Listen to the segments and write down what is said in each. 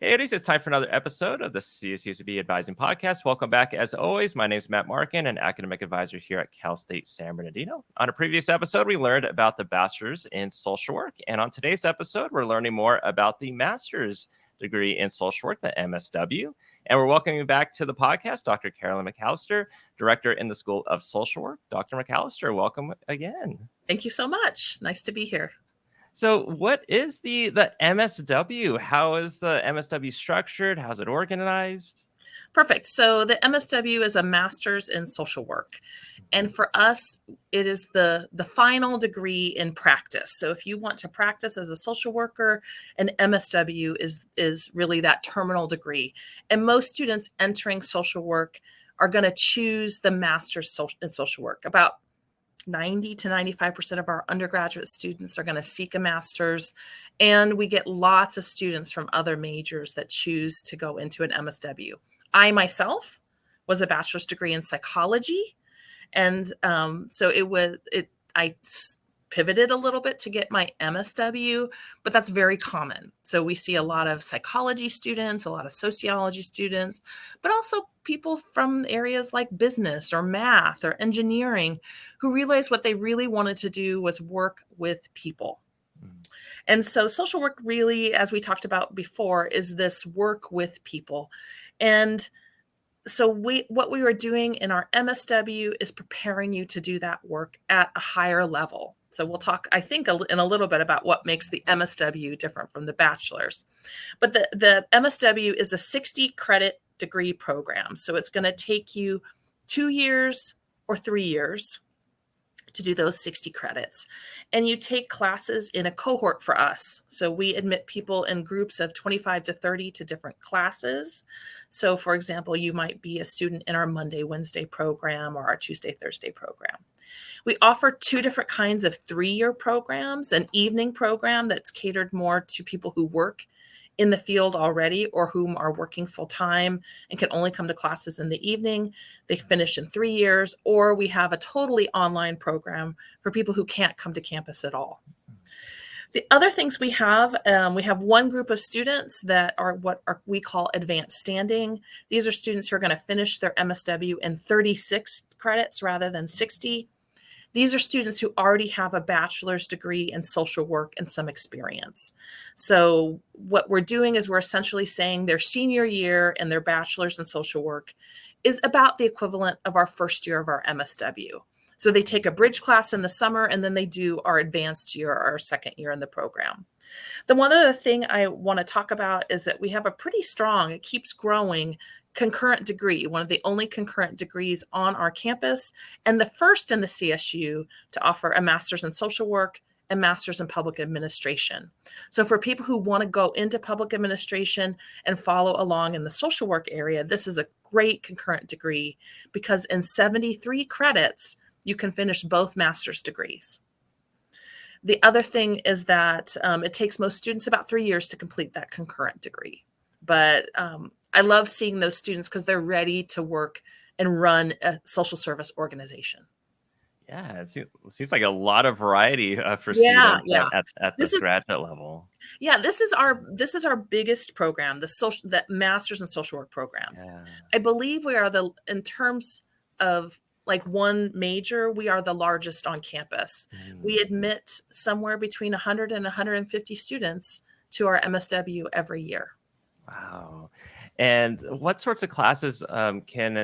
Hey, ladies, it's time for another episode of the CSUSB Advising Podcast. Welcome back. As always, my name is Matt Markin, an academic advisor here at Cal State San Bernardino. On a previous episode, we learned about the Bachelor's in Social Work. And on today's episode, we're learning more about the Master's degree in Social Work, the MSW. And we're welcoming back to the podcast Dr. Carolyn McAllister, Director in the School of Social Work. Dr. McAllister, welcome again. Thank you so much. Nice to be here. So what is the MSW? How is the MSW structured? How's it organized? Perfect. So the MSW is a Master's in Social Work. And for us, it is the final degree in practice. So if you want to practice as a social worker, an MSW is really that terminal degree. And most students entering social work are going to choose the Master's in Social Work. About 90 to 95% of our undergraduate students are going to seek a master's, and we get lots of students from other majors that choose to go into an MSW. I myself was a bachelor's degree in psychology, and so I pivoted a little bit to get my MSW, but that's very common. So we see a lot of psychology students, a lot of sociology students, but also people from areas like business or math or engineering who realized what they really wanted to do was work with people. And so social work really, as we talked about before, is this work with people. And so what we were doing in our MSW is preparing you to do that work at a higher level. So we'll talk, I think, in a little bit about what makes the MSW different from the bachelor's. But the MSW is a 60 credit degree program. So it's going to take you 2 years or 3 years to do those 60 credits. And you take classes in a cohort for us. So we admit people in groups of 25 to 30 to different classes. So for example, you might be a student in our Monday, Wednesday program or our Tuesday, Thursday program. We offer 2 different kinds of 3-year programs, an evening program that's catered more to people who work in the field already or whom are working full time and can only come to classes in the evening. They finish in 3 years, or we have a totally online program for people who can't come to campus at all. The other things we have one group of students that are we call advanced standing. These are students who are going to finish their MSW in 36 credits rather than 60. These are students who already have a bachelor's degree in social work and some experience. So what we're doing is we're essentially saying their senior year and their bachelor's in social work is about the equivalent of our first year of our MSW. So they take a bridge class in the summer, and then they do our advanced year, our second year in the program. The one other thing I want to talk about is that we have a pretty strong, it keeps growing, concurrent degree, one of the only concurrent degrees on our campus, and the first in the CSU to offer a master's in social work and master's in public administration. So for people who want to go into public administration and follow along in the social work area, this is a great concurrent degree because in 73 credits, you can finish both master's degrees. The other thing is that it takes most students about 3 years to complete that concurrent degree. But I love seeing those students because they're ready to work and run a social service organization. Yeah, it seems like a lot of variety for students at the graduate level. Yeah, this is our biggest program, the Master's in Social Work programs. Yeah. I believe we are in terms of like one major, we are the largest on campus. We admit somewhere between 100 and 150 students to our MSW every year. Wow. And what sorts of classes can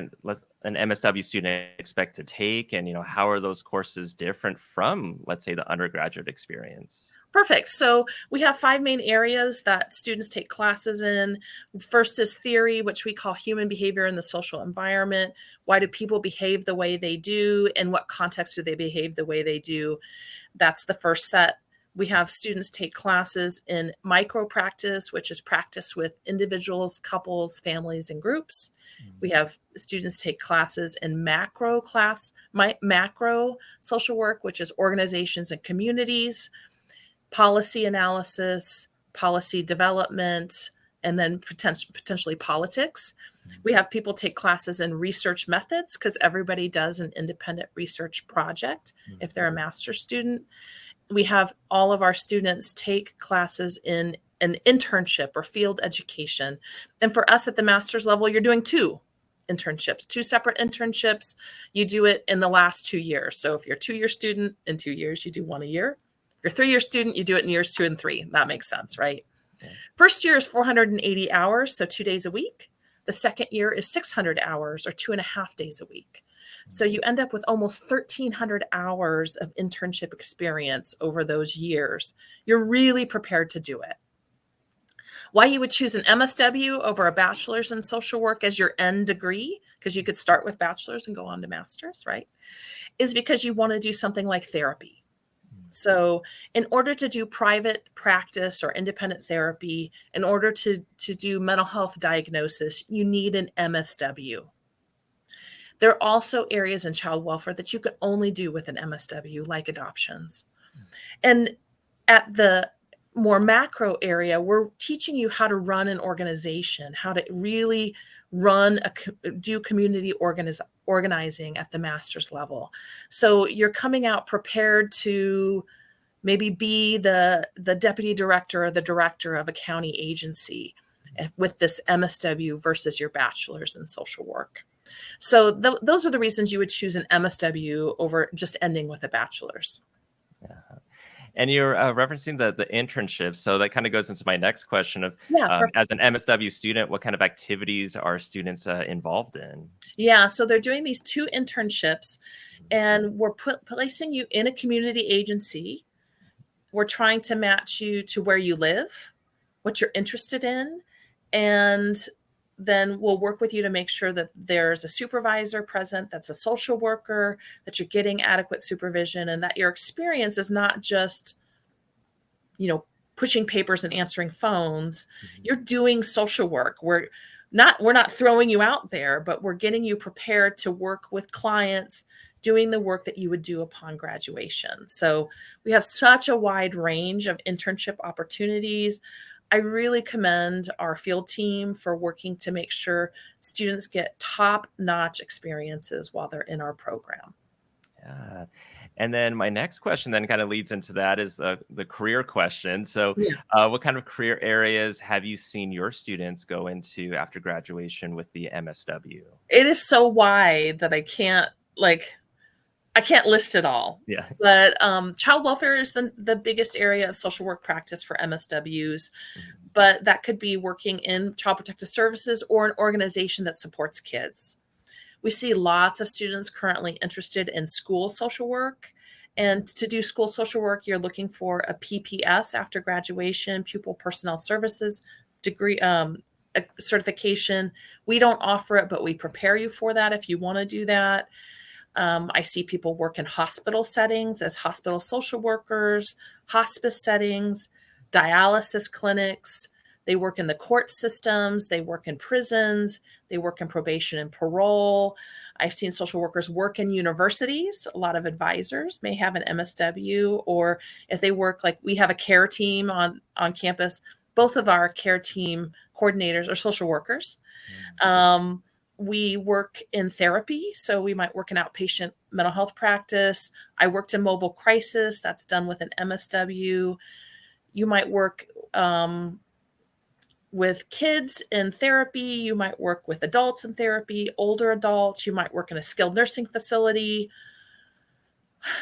an MSW student expect to take? And, how are those courses different from, let's say, the undergraduate experience? Perfect. So we have 5 main areas that students take classes in. First is theory, which we call human behavior in the social environment. Why do people behave the way they do? In what context do they behave the way they do? That's the first set. We have students take classes in micro practice, which is practice with individuals, couples, families, and groups. We have students take classes in macro social work, which is organizations and communities, policy analysis, policy development, and then potentially politics. We have people take classes in research methods because everybody does an independent research project if they're a master's student. We have all of our students take classes in an internship or field education. And for us at the master's level, you're doing 2 internships, 2 separate internships. You do it in the last 2 years. So if you're a 2-year student, in 2 years, you do 1 a year. If you're a 3-year student, you do it in years 2 and 3. That makes sense, right? Yeah. First year is 480 hours, so 2 days a week. The second year is 600 hours or 2.5 days a week. So you end up with almost 1,300 hours of internship experience over those years. You're really prepared to do it. Why you would choose an MSW over a bachelor's in social work as your end degree, because you could start with bachelor's and go on to master's, right? Is because you want to do something like therapy. So in order to do private practice or independent therapy, in order to do mental health diagnosis, you need an MSW. There are also areas in child welfare that you could only do with an MSW, like adoptions. And at the more macro area, we're teaching you how to run an organization, how to really do community organizing at the master's level. So you're coming out prepared to maybe be the deputy director or the director of a county agency with this MSW versus your bachelor's in social work. So those are the reasons you would choose an MSW over just ending with a bachelor's. Yeah. And you're referencing the internship. So that kind of goes into my next question of, as an MSW student, what kind of activities are students involved in? Yeah, so they're doing these 2 internships, and we're placing you in a community agency. We're trying to match you to where you live, what you're interested in, and then we'll work with you to make sure that there's a supervisor present, that's a social worker, that you're getting adequate supervision, and that your experience is not just, pushing papers and answering phones. Mm-hmm. You're doing social work. We're not throwing you out there, but we're getting you prepared to work with clients, doing the work that you would do upon graduation. So we have such a wide range of internship opportunities. I really commend our field team for working to make sure students get top-notch experiences while they're in our program. Yeah. And then my next question then kind of leads into that is the career question. So what kind of career areas have you seen your students go into after graduation with the MSW? It is so wide that I can't list it all. Yeah. But child welfare is the biggest area of social work practice for MSWs. But that could be working in child protective services or an organization that supports kids. We see lots of students currently interested in school social work. And to do school social work, you're looking for a PPS after graduation, pupil personnel services degree, a certification. We don't offer it, but we prepare you for that if you want to do that. I see people work in hospital settings as hospital social workers, hospice settings, dialysis clinics. They work in the court systems. They work in prisons. They work in probation and parole. I've seen social workers work in universities. A lot of advisors may have an MSW, or if they work, like we have a care team on campus, both of our care team coordinators are social workers. We work in therapy, so we might work in outpatient mental health practice. I worked in mobile crisis. That's done with an MSW. You might work with kids in therapy. You might work with adults in therapy, older adults. You might work in a skilled nursing facility.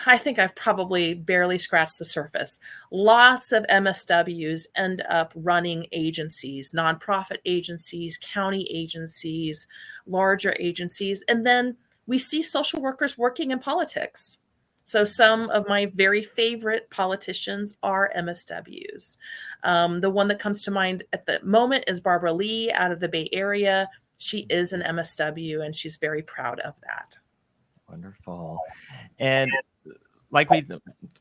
I think I've probably barely scratched the surface. Lots of MSWs end up running agencies, nonprofit agencies, county agencies, larger agencies. And then we see social workers working in politics. So some of my very favorite politicians are MSWs. The one that comes to mind at the moment is Barbara Lee out of the Bay Area. She is an MSW, and she's very proud of that. Wonderful. And like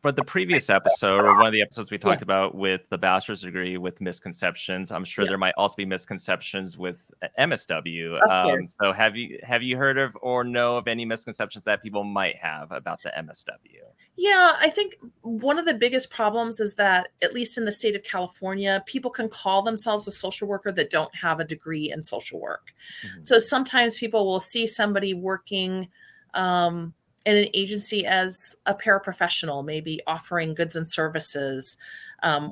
for the previous episode, or one of the episodes we talked about with the bachelor's degree with misconceptions, I'm sure there might also be misconceptions with MSW. So have you heard of or know of any misconceptions that people might have about the MSW? Yeah, I think one of the biggest problems is that, at least in the state of California, people can call themselves a social worker that don't have a degree in social work. Mm-hmm. So sometimes people will see somebody working in an agency as a paraprofessional, maybe offering goods and services,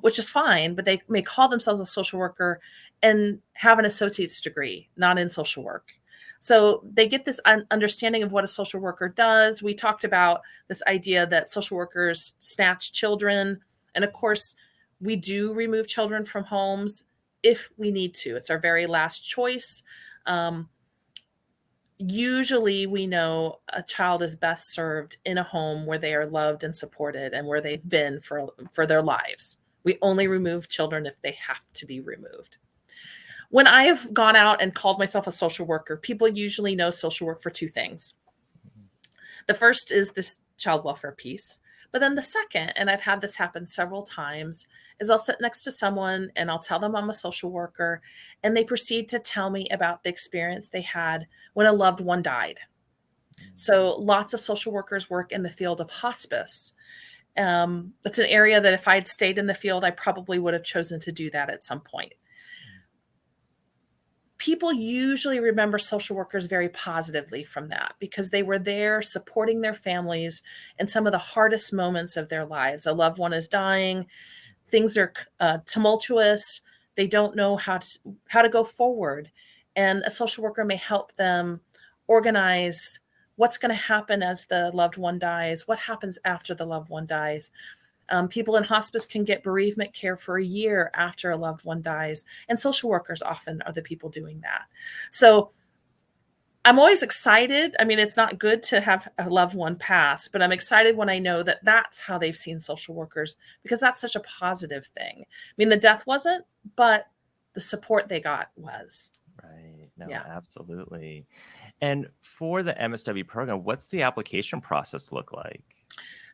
which is fine, but they may call themselves a social worker and have an associate's degree, not in social work. So they get this understanding of what a social worker does. We talked about this idea that social workers snatch children. And of course, we do remove children from homes if we need to. It's our very last choice. Usually we know a child is best served in a home where they are loved and supported and where they've been for their lives. We only remove children if they have to be removed. When I have gone out and called myself a social worker, people usually know social work for two things. The first is this child welfare piece. But then the second, and I've had this happen several times, is I'll sit next to someone and I'll tell them I'm a social worker, and they proceed to tell me about the experience they had when a loved one died. So lots of social workers work in the field of hospice. That's an area that if I had stayed in the field, I probably would have chosen to do that at some point. People usually remember social workers very positively from that because they were there supporting their families in some of the hardest moments of their lives. A loved one is dying, things are tumultuous, they don't know how to go forward. And a social worker may help them organize what's going to happen as the loved one dies, what happens after the loved one dies. People in hospice can get bereavement care for a year after a loved one dies, and social workers often are the people doing that. So I'm always excited. I mean, it's not good to have a loved one pass, but I'm excited when I know that that's how they've seen social workers, because that's such a positive thing. I mean, the death wasn't, but the support they got was. Right. No, absolutely. And for the MSW program, what's the application process look like?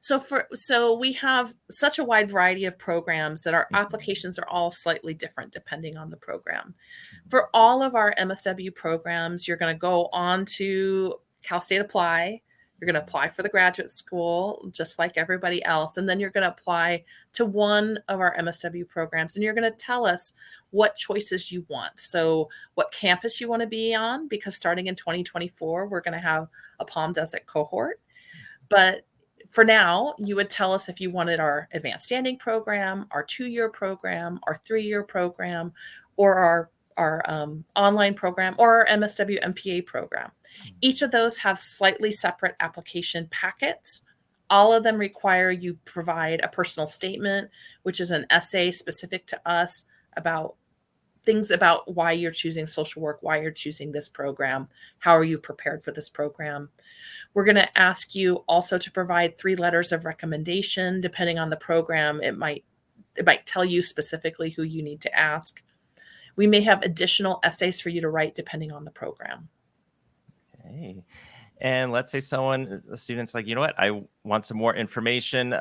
So we have such a wide variety of programs that our applications are all slightly different depending on the program. For all of our MSW programs, you're going to go on to Cal State Apply. You're going to apply for the graduate school just like everybody else. And then you're going to apply to one of our MSW programs, and you're going to tell us what choices you want. So what campus you want to be on, because starting in 2024, we're going to have a Palm Desert cohort. But for now, you would tell us if you wanted our advanced standing program, our 2-year program, our 3-year program, or our online program, or our MSW MPA program. Each of those have slightly separate application packets. All of them require you provide a personal statement, which is an essay specific to us about things about why you're choosing social work, why you're choosing this program, how are you prepared for this program. We're going to ask you also to provide 3 letters of recommendation. Depending on the program, it might tell you specifically who you need to ask. We may have additional essays for you to write depending on the program. Okay. And let's say a student's like, you know what, I want some more information.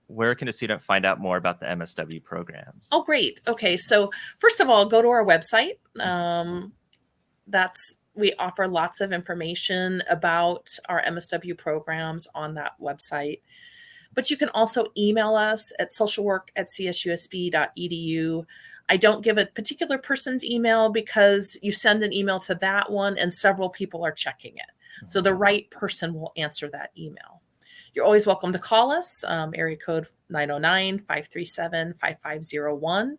Where can a student find out more about the MSW programs? Oh, great. Okay. So first of all, go to our website. We offer lots of information about our MSW programs on that website. But you can also email us at socialwork@csusb.edu. I don't give a particular person's email because you send an email to that one and several people are checking it. So the right person will answer that email. You're always welcome to call us, area code 909-537-5501,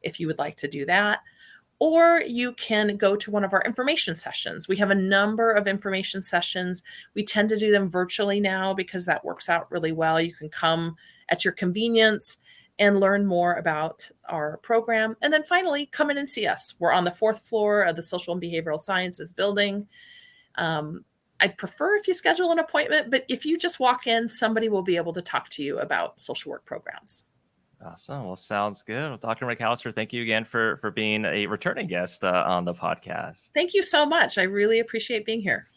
if you would like to do that. Or you can go to one of our information sessions. We have a number of information sessions. We tend to do them virtually now because that works out really well. You can come at your convenience and learn more about our program. And then finally, come in and see us. We're on the 4th floor of the Social and Behavioral Sciences building. I'd prefer if you schedule an appointment, but if you just walk in, somebody will be able to talk to you about social work programs. Awesome. Well, sounds good. Well, Dr. McAllister, thank you again for being a returning guest on the podcast. Thank you so much. I really appreciate being here.